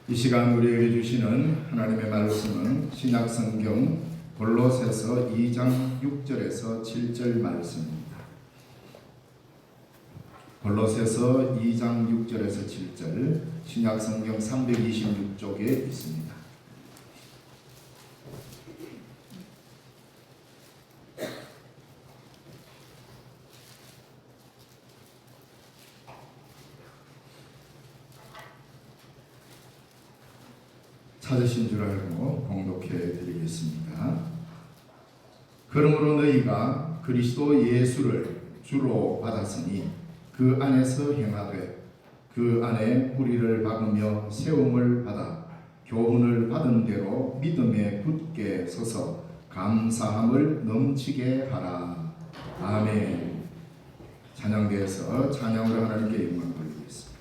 이 시간 우리에게 주시는 하나님의 말씀은 신약성경 골로새서 2장 6절에서 7절 말씀입니다. 골로새서 2장 6절에서 7절 신약성경 326쪽에 있습니다. 찾으신 줄 알고 봉독해 드리겠습니다. 그러므로 너희가 그리스도 예수를 주로 받았으니 그 안에서 행하되 그 안에 뿌리를 박으며 세움을 받아 교훈을 받은 대로 믿음에 굳게 서서 감사함을 넘치게 하라. 아멘. 찬양대에서 찬양으로 하나님께 영광 돌리겠습니다.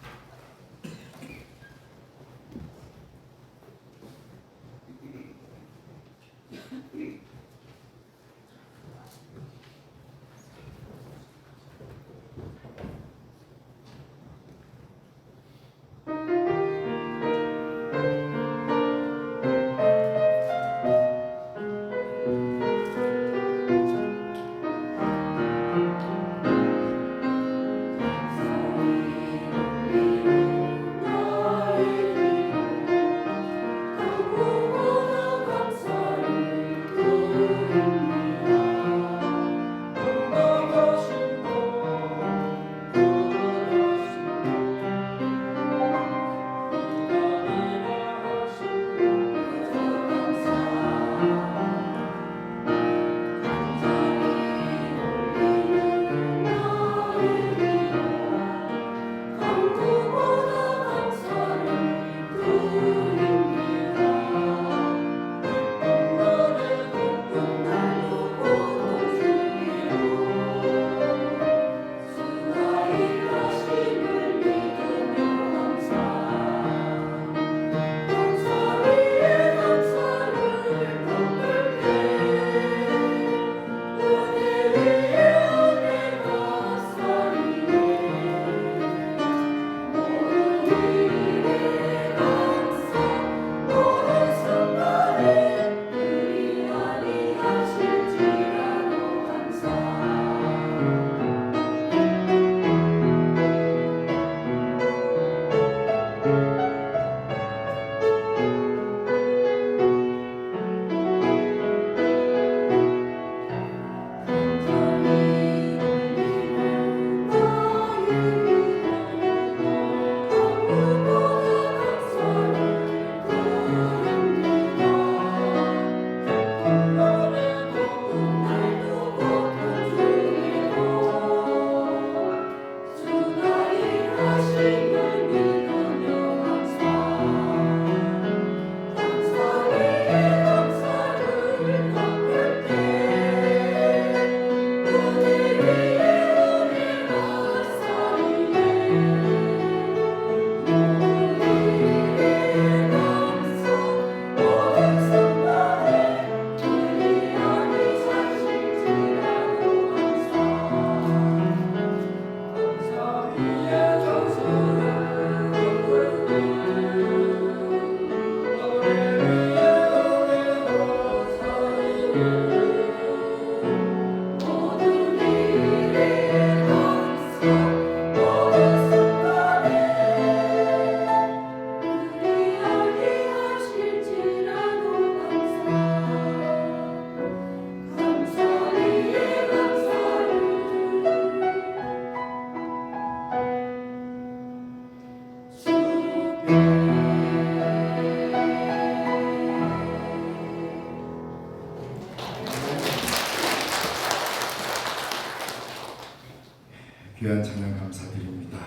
귀한 찬양 감사드립니다.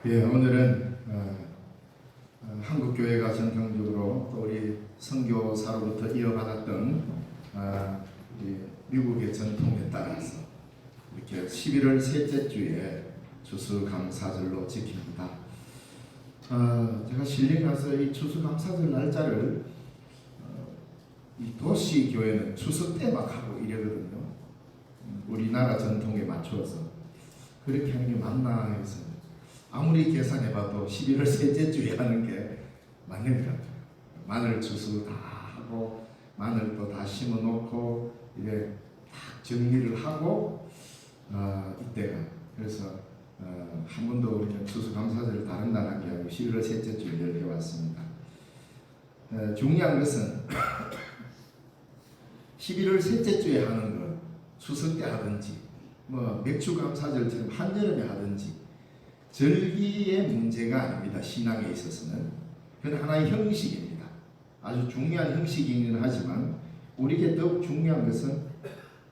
오늘은 한국교회가 전통적으로 또 우리 선교사로부터 이어받았던 미국의 전통에 따라서 이렇게 11월 셋째 주에 추수감사절로 지킵니다. 제가 신림 가서 이 추수감사절 날짜를 이 도시 교회는 추수 때 막 하고 이러거든요. 우리나라 전통에 맞추어서 그렇게 하는 게 맞나 아무리 계산해봐도 11월 셋째 주에 하는 게 맞는 것 같아요. 마늘 주스 다 하고 마늘도 다 심어놓고 이제 딱 정리를 하고 이때가 그래서 한 번도 우리는 추수감사절을 다른 날 한 게 아니고 11월 셋째 주에 열게 왔습니다. 중요한 것은 11월 셋째 주에 하는 것 추석 때 하든지 뭐 맥주감사절처럼 한여름에 하든지 절기의 문제가 아닙니다. 신앙에 있어서는 그건 하나의 형식입니다. 아주 중요한 형식이긴 하지만 우리에게 더욱 중요한 것은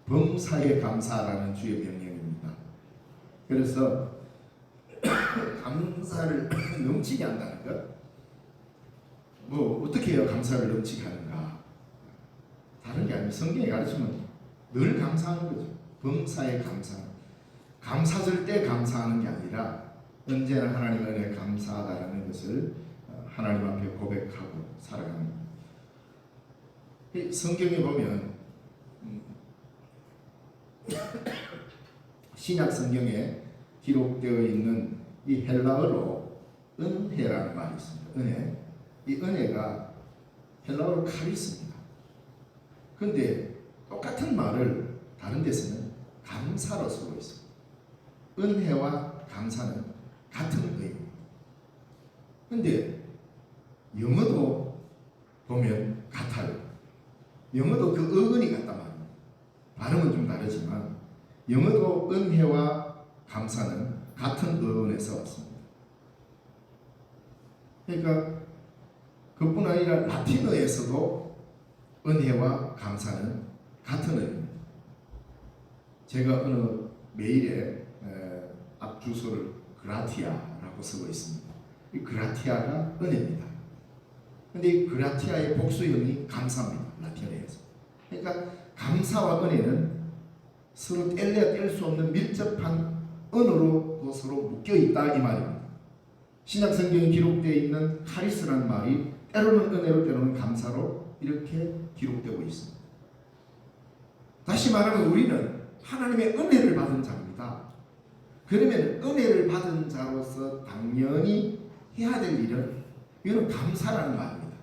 범사에 감사라는 주의 명령입니다. 그래서 감사를 넘치게 한다는 것. 뭐 어떻게 해야 감사를 넘치게 하는가? 다른 게 아니고 성경에 가르치면 늘 감사하는 거죠. 범사에 감사. 감사절 때 감사하는 게 아니라 언제나 하나님 은혜에 감사하다라는 것을 하나님 앞에 고백하고 살아가는 거예요. 성경에 보면 신약 성경에 기록되어 있는 이 헬라어로 은혜라는 말이 있습니다. 은혜. 이 은혜가 헬라어로 카리스입니다. 그런데 똑같은 말을 다른 데서는 감사로 쓰고 있습니다. 은혜와 감사는 같은 의미입니다. 그런데 영어도 보면 같아요. 영어도 그 어근이 같단 말입니다. 발음은 좀 다르지만 영어도 은혜와 감사는 같은 어근에서 왔습니다. 그러니까 그뿐 아니라 라틴어에서도 은혜와 감사는 같은 의미입니다. 제가 어느 메일에 앞 주소를 그라티아라고 쓰고 있습니다. 이 그라티아가 은혜입니다. 근데 이 그라티아의 복수형이 감사입니다. 라틴어에서. 그러니까 감사와 은혜는 서로 뗄래야 뗄 수 없는 밀접한 언어로 서로 묶여 있다 이 말입니다. 신약 성경에 기록되어 있는 카리스라는 말이 때로는 은혜로 때로는 감사로 이렇게 기록되고 있습니다. 다시 말하면 우리는 하나님의 은혜를 받은 자입니다. 그러면 은혜를 받은 자로서 당연히 해야 될 일은 이거는 감사라는 말입니다.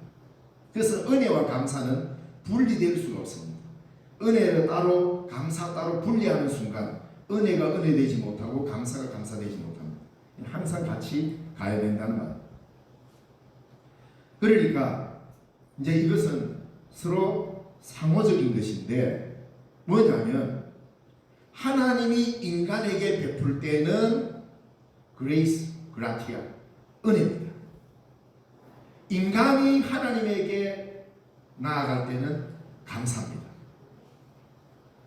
그래서 은혜와 감사는 분리될 수가 없습니다. 은혜를 따로 감사 따로 분리하는 순간 은혜가 은혜되지 못하고 감사가 감사되지 못합니다. 항상 같이 가야 된다는 말. 그러니까 이제 이것은 서로 상호적인 것인데 뭐냐면 하나님이 인간에게 베풀 때는 그레이스, 그라티아, 은혜입니다. 인간이 하나님에게 나아갈 때는 감사합니다.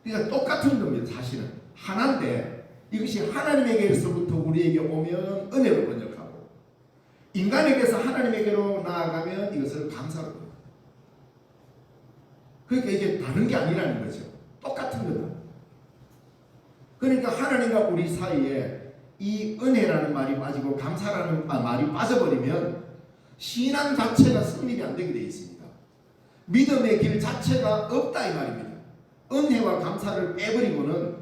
그러니까 똑같은 겁니다. 사실은 하나인데 이것이 하나님에게서부터 우리에게 오면 은혜로 번역하고 인간에게서 하나님에게로 나아가면 이것을 감사로 번역합니다. 그러니까 이게 다른 게 아니라는 거죠. 똑같은 거다. 그러니까 하나님과 우리 사이에 이 은혜라는 말이 빠지고 감사라는 말이 빠져버리면 신앙 자체가 성립이 안 되게 되어 있습니다. 믿음의 길 자체가 없다 이 말입니다. 은혜와 감사를 빼버리고는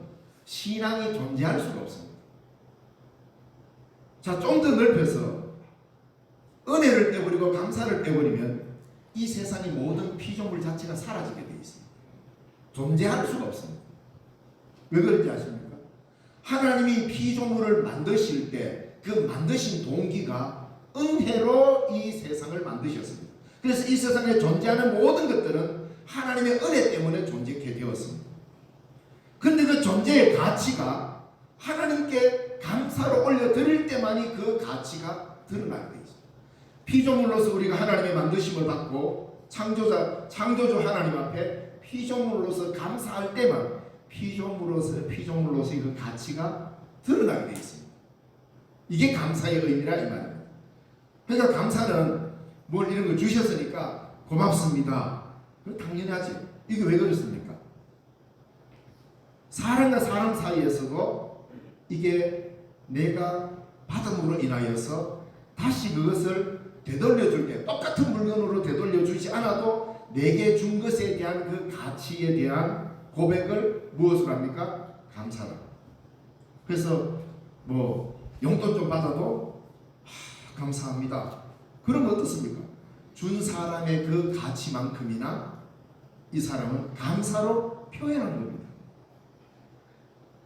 신앙이 존재할 수가 없습니다. 자, 좀 더 넓혀서 은혜를 빼버리고 감사를 빼버리면 이 세상의 모든 피조물 자체가 사라지게 되어 있습니다. 존재할 수가 없습니다. 왜 그런지 아십니까? 하나님이 피조물을 만드실 때 그 만드신 동기가 은혜로 이 세상을 만드셨습니다. 그래서 이 세상에 존재하는 모든 것들은 하나님의 은혜 때문에 존재하게 되었습니다. 그런데 그 존재의 가치가 하나님께 감사로 올려드릴 때만이 그 가치가 드러나게 되죠. 피조물로서 우리가 하나님의 만드심을 받고 창조주 하나님 앞에 피조물로서 감사할 때만 피조물로서의 그 가치가 드러나게 되어 있습니다. 이게 감사의 의미라 이 말입니다. 그러니까 감사는 뭘 이런 걸 주셨으니까 고맙습니다. 당연히 하지. 이게 왜 그렇습니까? 사람과 사람 사이에서도 이게 내가 받음으로 인하여서 다시 그것을 되돌려 줄 때 똑같은 물건으로 되돌려 주지 않아도 내게 준 것에 대한 그 가치에 대한 고백을 무엇으로 합니까? 감사로. 그래서 뭐 용돈 좀 받아도 감사합니다. 그럼 어떻습니까? 준 사람의 그 가치만큼이나 이 사람은 감사로 표현한 겁니다.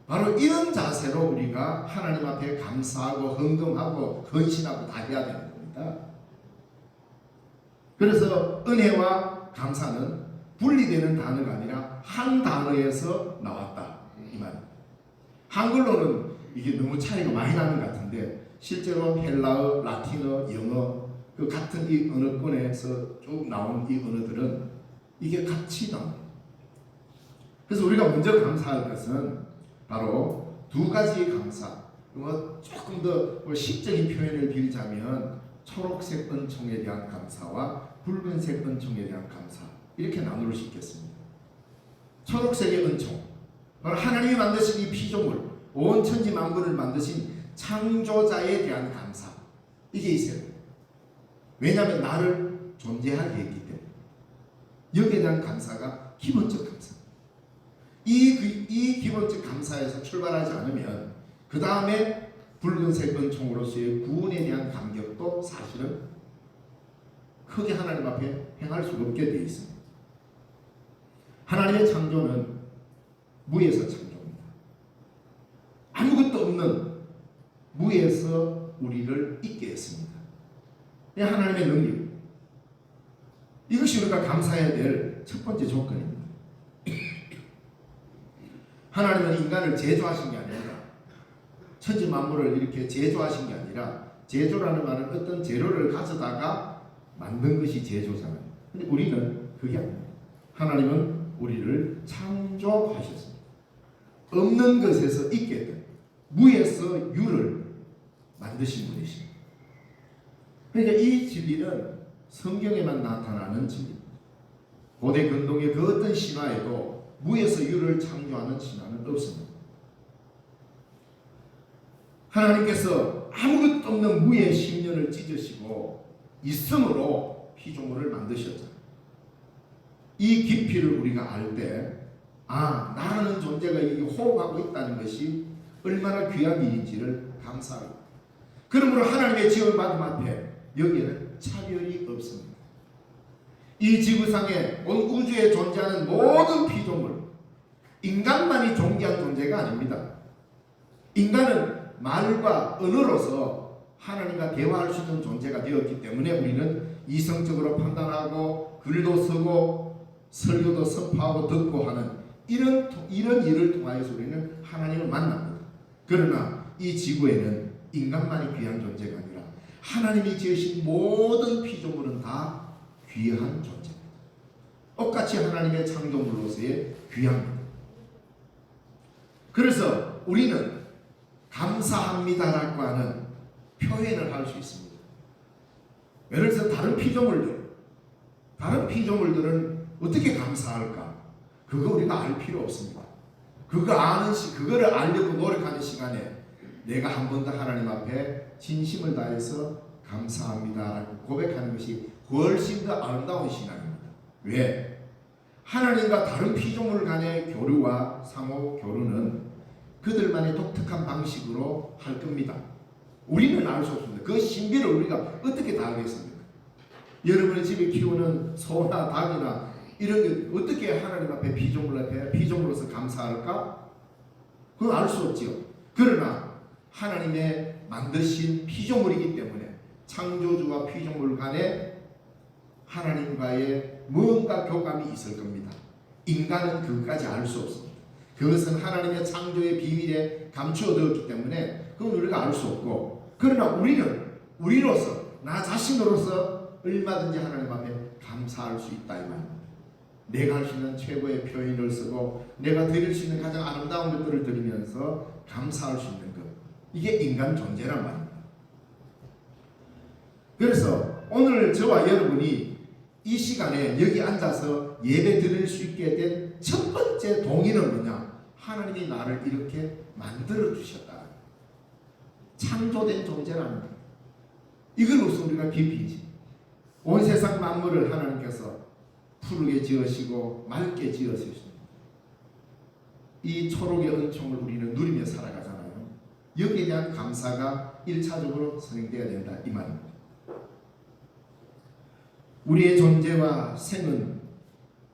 바로 이런 자세로 우리가 하나님 앞에 감사하고 헌금하고 헌신하고 다 해야 되는 겁니다. 그래서 은혜와 감사는 분리되는 단어가 아니라 한 단어에서 나왔다 이 말입니다. 한글로는 이게 너무 차이가 많이 나는 것 같은데 실제로 헬라어, 라틴어, 영어 그 같은 이 언어권에서 쭉 나온 이 언어들은 이게 같이 나옵니다. 그래서 우리가 먼저 감사할 것은 바로 두 가지 감사. 조금 더 시적인 표현을 빌자면 초록색 은총에 대한 감사와 붉은색 은총에 대한 감사 이렇게 나눌 수 있겠습니다. 초록색의 은총 바로 하나님이 만드신 이 피조물 온 천지 만물을 만드신 창조자에 대한 감사 이게 있어요. 왜냐하면 나를 존재하게 했기 때문에 여기에 대한 감사가 기본적 감사. 이 기본적 감사에서 출발하지 않으면 그 다음에 붉은색 은총으로서의 구원에 대한 감격도 사실은 크게 하나님 앞에 행할 수 없게 되어 있습니다. 하나님의 창조는 무에서 창조입니다. 아무것도 없는 무에서 우리를 있게 했습니다. 이 하나님의 능력. 이것이 우리가 감사해야 될 첫 번째 조건입니다. 하나님은 인간을 제조하신 게 아니라 천지 만물을 이렇게 제조하신 게 아니라 제조라는 말은 어떤 재료를 가져다가 만든 것이 제조잖아요. 근데 우리는 그게 아닙니다. 하나님은 우리를 창조하셨습니다. 없는 것에서 있게 된 무에서 유를 만드신 분이십니다. 그러니까 이 진리는 성경에만 나타나는 진리입니다. 고대 근동의 그 어떤 신화에도 무에서 유를 창조하는 신화는 없습니다. 하나님께서 아무것도 없는 무의 심년을 찢으시고 있음으로 피조물을 만드셨잖아요. 이 깊이를 우리가 알 때 나라는 존재가 이 호흡하고 있다는 것이 얼마나 귀한 일인지를 감사합니다. 그러므로 하나님의 지원받음 앞에 여기에는 차별이 없습니다. 이 지구상에 온 우주에 존재하는 모든 피조물 인간만이 존귀한 존재가 아닙니다. 인간은 말과 언어로서 하나님과 대화할 수 있는 존재가 되었기 때문에 우리는 이성적으로 판단하고 글도 쓰고 설교도 선포하고 듣고 하는 이런 일을 통하여서 우리는 하나님을 만납니다. 그러나 이 지구에는 인간만이 귀한 존재가 아니라 하나님이 지으신 모든 피조물은 다 귀한 존재입니다. 똑같이 하나님의 창조물로서의 귀합니다. 그래서 우리는 감사합니다라고 하는 표현을 할 수 있습니다. 예를 들어서 다른 피조물들은 어떻게 감사할까? 그거 우리가 알 필요 없습니다. 그거를 알려고 노력하는 시간에 내가 한 번 더 하나님 앞에 진심을 다해서 감사합니다라고 고백하는 것이 훨씬 더 아름다운 신앙입니다. 왜? 하나님과 다른 피조물 간의 교류와 상호 교류는 그들만의 독특한 방식으로 할 겁니다. 우리는 알 수 없습니다. 그 신비를 우리가 어떻게 다 알겠습니까? 여러분의 집에 키우는 소나 닭이나 이런 게 어떻게 하나님 앞에 피조물로서 감사할까? 그건 알 수 없지요. 그러나 하나님의 만드신 피조물이기 때문에 창조주와 피조물 간에 하나님과의 뭔가 교감이 있을 겁니다. 인간은 그것까지 알 수 없습니다. 그것은 하나님의 창조의 비밀에 감추어두었기 때문에 그건 우리가 알 수 없고, 그러나 우리로서 나 자신으로서 얼마든지 하나님 앞에 감사할 수 있다 이 말입니다. 내가 할 수 있는 최고의 표현을 쓰고 내가 드릴 수 있는 가장 아름다운 것들을 드리면서 감사할 수 있는 것, 이게 인간 존재란 말입니다. 그래서 오늘 저와 여러분이 이 시간에 여기 앉아서 예배 드릴 수 있게 된 첫 번째 동의는 뭐냐? 하나님이 나를 이렇게 만들어 주셨다. 창조된 존재랍니다. 이걸로써 우리가 깊이 온 세상 만물을 하나님께서 푸르게 지으시고 맑게 지으셨습니다. 이 초록의 은총을 우리는 누리며 살아가잖아요. 여기에 대한 감사가 은혜가 1차적으로 선행되어야 된다 이 말입니다. 우리의 존재와 생은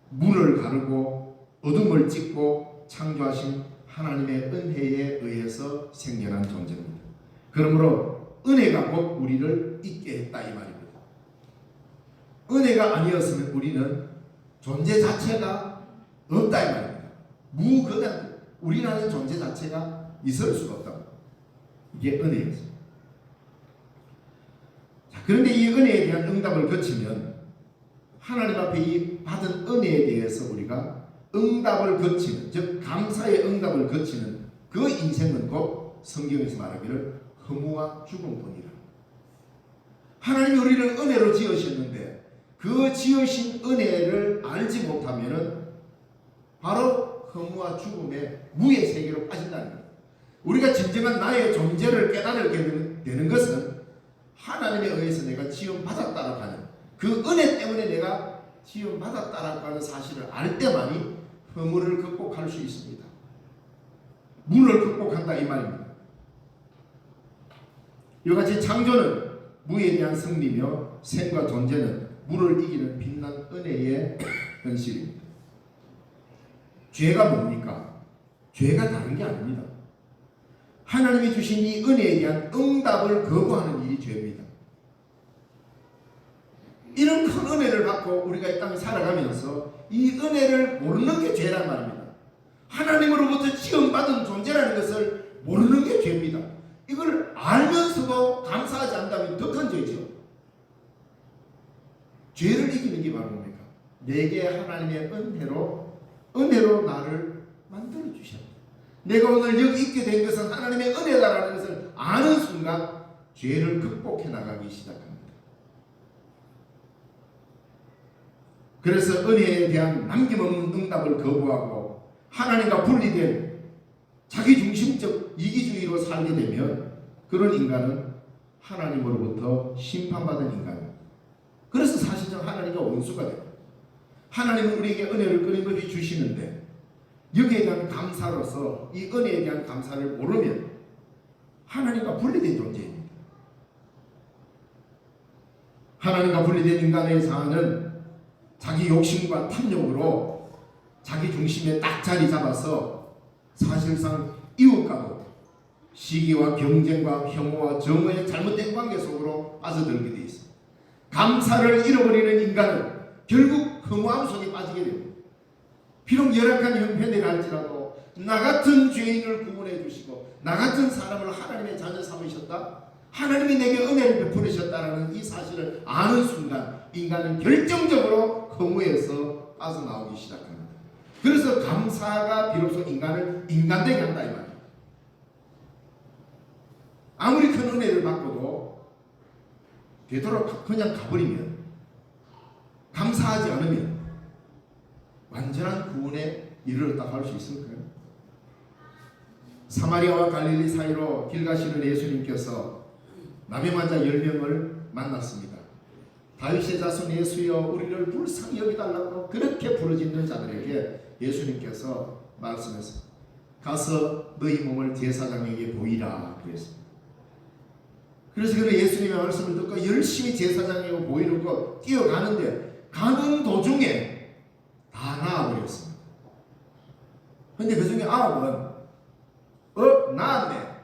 문을 가르고 어둠을 찢고 창조하신 하나님의 은혜에 의해서 생겨난 존재입니다. 그러므로 은혜가 곧 우리를 있게 했다 이 말입니다. 은혜가 아니었으면 우리는 존재 자체가 없다 이 말입니다. 무근한 우리라는 존재 자체가 있을 수가 없다. 이게 은혜였습니다. 자, 그런데 이 은혜에 대한 응답을 거치면 하나님 앞에 이 받은 은혜에 대해서 우리가 응답을 거치는, 즉 감사의 응답을 거치는 그 인생은 곧 성경에서 말하기를 허무와 죽음뿐이라. 하나님이 우리를 은혜로 지으셨는데 그 지으신 은혜를 알지 못하면은 바로 허무와 죽음의 무의 세계로 빠진다는 거예요. 우리가 진정한 나의 존재를 깨달게 되는 것은 하나님에 의해서 내가 지음받았다라고 하는 그 은혜 때문에 내가 지음받았다라고 하는 사실을 알 때만이 허무를 극복할 수 있습니다. 문을 극복한다 이 말입니다. 이와 같이 창조는 무에 대한 승리며 생과 존재는 무를 이기는 빛난 은혜의 현실입니다. 죄가 뭡니까? 죄가 다른 게 아닙니다. 하나님이 주신 이 은혜에 대한 응답을 거부하는 일이 죄입니다. 이런 큰 은혜를 받고 우리가 이 땅에 살아가면서 이 은혜를 모르는 게 죄란 말입니다. 하나님으로부터 지원받은 존재라는 것을 모르는 게 죄입니다. 이걸 알면서도 감사하지 않는다면 더 큰 죄죠. 죄를 이기는 게 바로 뭡니까? 내게 하나님의 은혜로 나를 만들어 주셨다. 내가 오늘 여기 있게 된 것은 하나님의 은혜다라는 것을 아는 순간 죄를 극복해 나가기 시작합니다. 그래서 은혜에 대한 남김없는 응답을 거부하고 하나님과 분리된 자기중심적 이기주의로 살게 되면 그런 인간은 하나님으로부터 심판받은 인간입니다. 그래서 사실상 하나님과 원수가 됩니다. 하나님은 우리에게 은혜를 끊임없이 주시는데 여기에 대한 감사로서 이 은혜에 대한 감사를 모르면 하나님과 분리된 존재입니다. 하나님과 분리된 인간의 자아는 자기 욕심과 탐욕으로 자기 중심에 딱 자리 잡아서 사실상 이웃과도 시기와 경쟁과 혐오와 정오의 잘못된 관계 속으로 빠져들게 되어 있습니다. 감사를 잃어버리는 인간은 결국 허무함 속에 빠지게 됩니다. 비록 열악한 형편이라 할지라도 나 같은 죄인을 구원해 주시고 나 같은 사람을 하나님의 자녀 삼으셨다, 하나님이 내게 은혜를 베풀으셨다는 이 사실을 아는 순간 인간은 결정적으로 허무에서 빠져나오기 시작합니다. 그래서 감사가 비로소 인간을 인간되게 한다 이 말입니다. 아무리 큰 은혜를 받고도 되도록 그냥 가버리면, 감사하지 않으면 완전한 구원에 이르렀다고 할 수 있을까요? 사마리아와 갈릴리 사이로 길 가시는 예수님께서 남의 환자 10명을 만났습니다. 다윗의 자손 예수여 우리를 불쌍히 여기달라고 그렇게 부르짖는 자들에게 예수님께서 말씀했습니다. 가서 너희 몸을 제사장에게 보이라 그랬습니다. 그래서 그는 예수님의 말씀을 듣고 열심히 제사장에게 보이려고 뛰어가는데 가는 도중에 다 나아버렸습니다. 그런데 그 중에 9은 나았네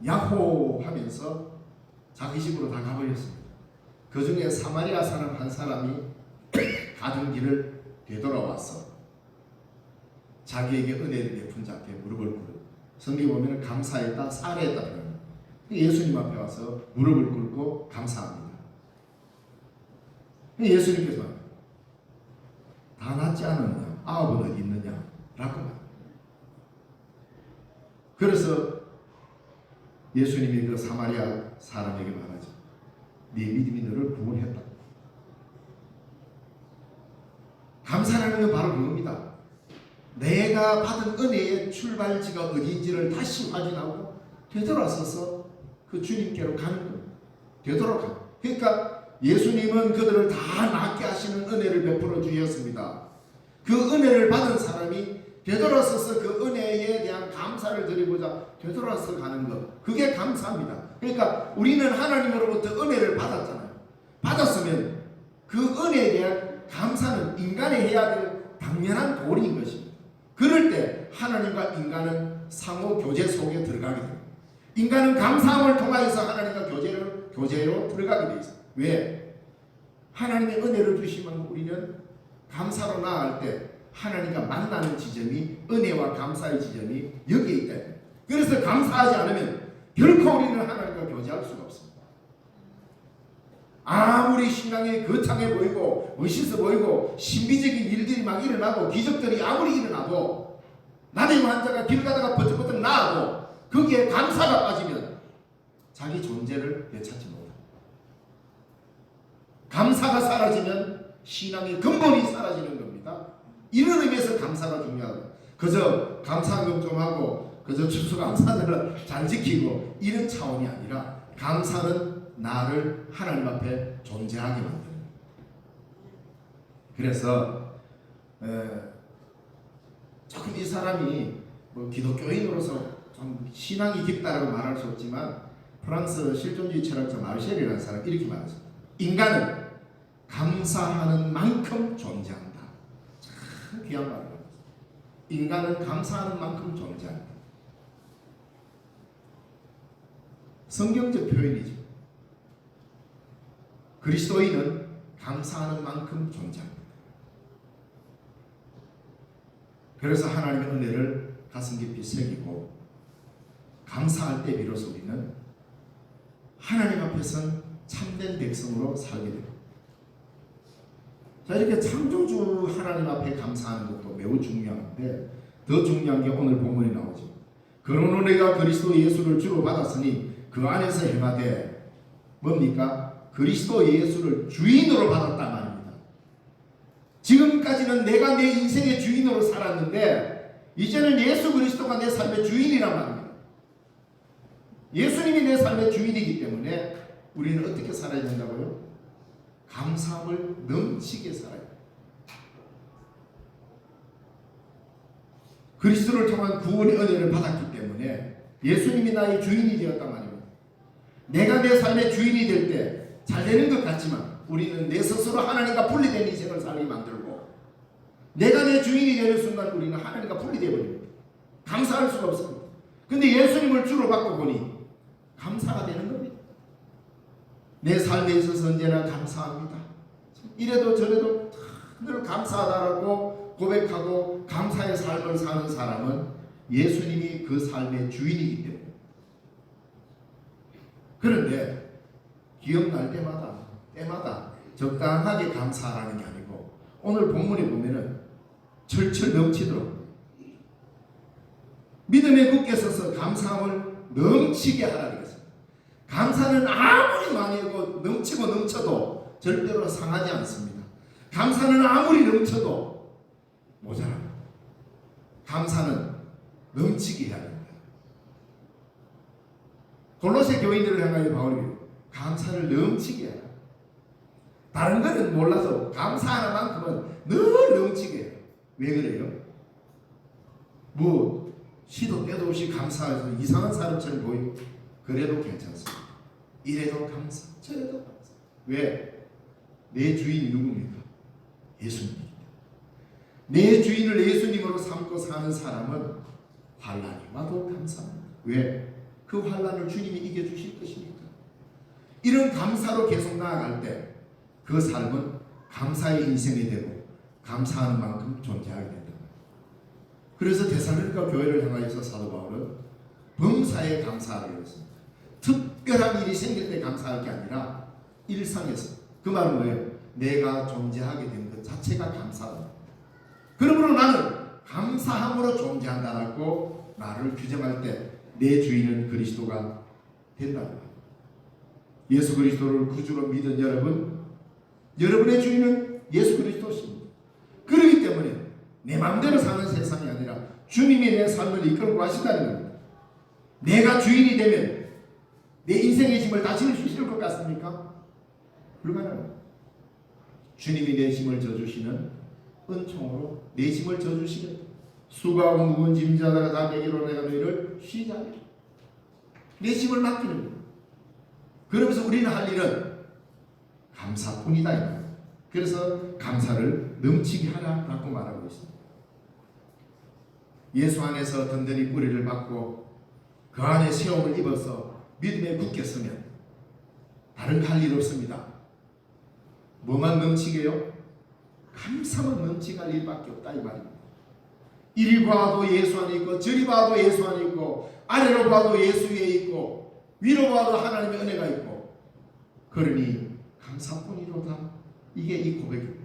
야호 하면서 자기 집으로 다 가버렸습니다. 그 중에 사마리아 사람 한 사람이 가던 길을 되돌아와서 자기에게 은혜를 베푼 자께 무릎을 꿇고, 성경에 보면 감사했다, 살해했다. 예수님 앞에 와서 무릎을 꿇고 감사합니다. 예수님께서 다 낫지 않았냐? 9은 어디 있느냐? 라고 말합니다. 그래서 예수님이 그 사마리아 사람에게 말하죠. 네 믿음이 너를 구원했다. 감사라는 건 바로 그겁니다. 내가 받은 은혜의 출발지가 어디인지를 다시 확인하고 되돌아서서 그 주님께로 가는 겁니다. 되돌아가. 그러니까 예수님은 그들을 다 낫게 하시는 은혜를 베풀어 주셨습니다. 그 은혜를 받은 사람이 되돌아서서 그 은혜에 대한 감사를 드리고자 되돌아서 가는 것, 그게 감사입니다. 그러니까 우리는 하나님으로부터 은혜를 받았잖아요. 받았으면 그 은혜에 대한 감사는 인간이 해야 될 당연한 도리인 것입니다. 그럴 때 하나님과 인간은 상호 교제 속에 들어가게 됩니다. 인간은 감사함을 통하여서 하나님과 교제로 들어가게 되어 있어요. 왜? 하나님의 은혜를 주시면 우리는 감사로 나아갈 때 하나님과 만나는 지점이, 은혜와 감사의 지점이 여기에 있다. 그래서 감사하지 않으면 결코 우리는 하나님과 교제할 수가 없습니다. 아무리 신앙이 거창해 보이고 멋있어 보이고 신비적인 일들이 막 일어나고 기적들이 아무리 일어나도, 나의 환자가 길 가다가 버쩍버쩍 나아도 거기에 감사가 빠지면 자기 존재를 되찾지 못합니다. 감사가 사라지면 신앙의 근본이 사라지는 겁니다. 이런 의미에서 감사가 중요하다. 그저 감사금 좀 하고 그저 추수감사절을 잘 지키고 이런 차원이 아니라, 감사는 나를 하나님 앞에 존재하게 만듭니다. 그래서 조금 이 사람이 뭐 기독교인으로서 좀 신앙이 깊다라고 말할 수 없지만, 프랑스 실존주의 철학자 마르셀이라는 사람이 이렇게 말했습니다. 인간은 감사하는 만큼 존재한다. 참 귀한 말입니다. 인간은 감사하는 만큼 존재한다. 성경적 표현이죠. 그리스도인은 감사하는 만큼 존재합니다. 그래서 하나님의 은혜를 가슴 깊이 새기고 감사할 때 비로소 우리는 하나님 앞에선 참된 백성으로 살게 됩니다. 자, 이렇게 창조주 하나님 앞에 감사하는 것도 매우 중요한데, 더 중요한 게 오늘 본문에 나오죠. 그러므로 내가 그리스도 예수를 주로 받았으니 그 안에서 행하되, 뭡니까? 그리스도 예수를 주인으로 받았단 말입니다. 지금까지는 내가 내 인생의 주인으로 살았는데 이제는 예수 그리스도가 내 삶의 주인이란 말입니다. 예수님이 내 삶의 주인이기 때문에 우리는 어떻게 살아야 된다고요? 감사함을 넘치게 살아야 돼요. 그리스도를 통한 구원의 은혜를 받았기 때문에 예수님이 나의 주인이 되었단 말입니다. 내가 내 삶의 주인이 될 때 잘 되는 것 같지만 우리는 내 스스로 하나님과 분리된 인생을 살게 만들고, 내가 내 주인이 되는 순간 우리는 하나님과 분리되어 버립니다. 감사할 수가 없습니다. 근데 예수님을 주로 받고 보니 감사가 되는 겁니다. 내 삶에 있어서 언제나 감사합니다. 이래도 저래도 늘 감사하다라고 고백하고 감사의 삶을 사는 사람은 예수님이 그 삶의 주인이기 때문에. 그런데 기억날 때마다 적당하게 감사하라는 게 아니고, 오늘 본문에 보면은 철철 넘치도록 믿음에 굳게 서서 감사함을 넘치게 하라 그랬습니다. 감사는 아무리 많이 하고 넘치고 넘쳐도 절대로 상하지 않습니다. 감사는 아무리 넘쳐도 모자랍니다. 감사는 넘치게 해야 됩니다. 골로새 교인들을 향하여 바울이 감사를 넘치게 해라. 다른 거는 몰라도 감사하는 만큼은 늘 넘치게 해요. 왜 그래요? 뭐 시도 때도 없이 감사해서 이상한 사람처럼 보이고 그래도 괜찮습니다. 이래도 감사, 저래도 감사. 왜? 내 주인이 누굽니까? 예수님입니다. 내 주인을 예수님으로 삼고 사는 사람은 환난이 와도 감사합니다. 왜? 그 환난을 주님이 이겨주실 것이니까. 이런 감사로 계속 나아갈 때 그 삶은 감사의 인생이 되고 감사하는 만큼 존재하게 된다. 그래서 데살로니가 교회를 향하여서 사도 바울은 범사에 감사하기로 했습니다. 특별한 일이 생길 때 감사할 게 아니라 일상에서. 그 말은 뭐예요? 내가 존재하게 된 것 자체가 감사다. 그러므로 나는 감사함으로 존재한다라고 나를 규정할 때 내 주인은 그리스도가 된다는 거예요. 예수 그리스도를 구주로 믿은 여러분, 여러분의 주인은 예수 그리스도십니다. 그렇기 때문에 내 마음대로 사는 세상이 아니라 주님이 내 삶을 이끌고 가신다는 겁니다. 내가 주인이 되면 내 인생의 짐을 다 지을 수 있을 것 같습니까? 불가능합니다. 주님이 내 짐을 져주시는 은총으로 내 짐을 져주시겠다. 수고하고 무거운 짐자들아 다 내게로 내가 너희를 쉬게 하리라. 내 짐을 맡기는 거예요. 그러면서 우리는 할 일은 감사뿐이다. 그래서 감사를 넘치게 하라라고 말하고 있습니다. 예수 안에서 든든히 뿌리를 받고 그 안에 세움을 입어서 믿음에 굳게 서면 다른 거 할 일 없습니다. 뭐만 넘치게요? 감사만 넘치게 할 일밖에 없다 이 말입니다. 이리 봐도 예수 안에 있고 저리 봐도 예수 안에 있고 아래로 봐도 예수 위에 있고 위로 봐도 하나님의 은혜가 있고 그러니 감사뿐이로다. 이게 이 고백입니다.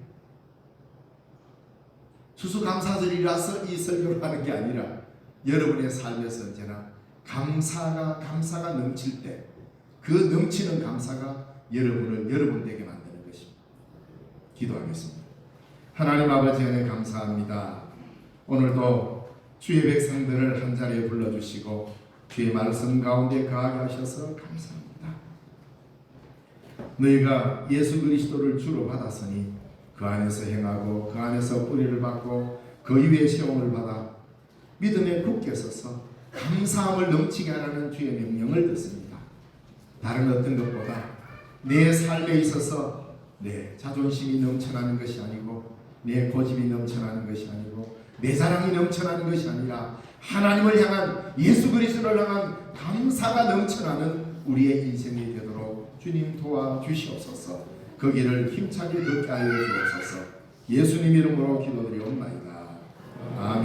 추수감사절이라서 이 설교를 하는 게 아니라 여러분의 삶에서 언제나 감사가 넘칠 때 그 넘치는 감사가 여러분을 여러분에게 만드는 것입니다. 기도하겠습니다. 하나님 아버지 은혜 감사합니다. 오늘도 주의 백성들을 한자리에 불러주시고 주의 말씀 가운데 거하게 하셔서 감사합니다. 너희가 예수 그리스도를 주로 받았으니 그 안에서 행하고 그 안에서 뿌리를 받고 그 위에 세움을 받아 믿음에 굳게 서서 감사함을 넘치게 하라는 주의 명령을 듣습니다. 다른 어떤 것보다 내 삶에 있어서 내 자존심이 넘쳐나는 것이 아니고 내 고집이 넘쳐나는 것이 아니고 내 자랑이 넘쳐나는 것이 아니라 하나님을 향한 예수 그리스도를 향한 감사가 넘쳐나는 우리의 인생이 되도록 주님 도와주시옵소서. 그 길을 힘차게 걷게 하여 주옵소서. 예수님 이름으로 기도드리옵나이다. 아멘.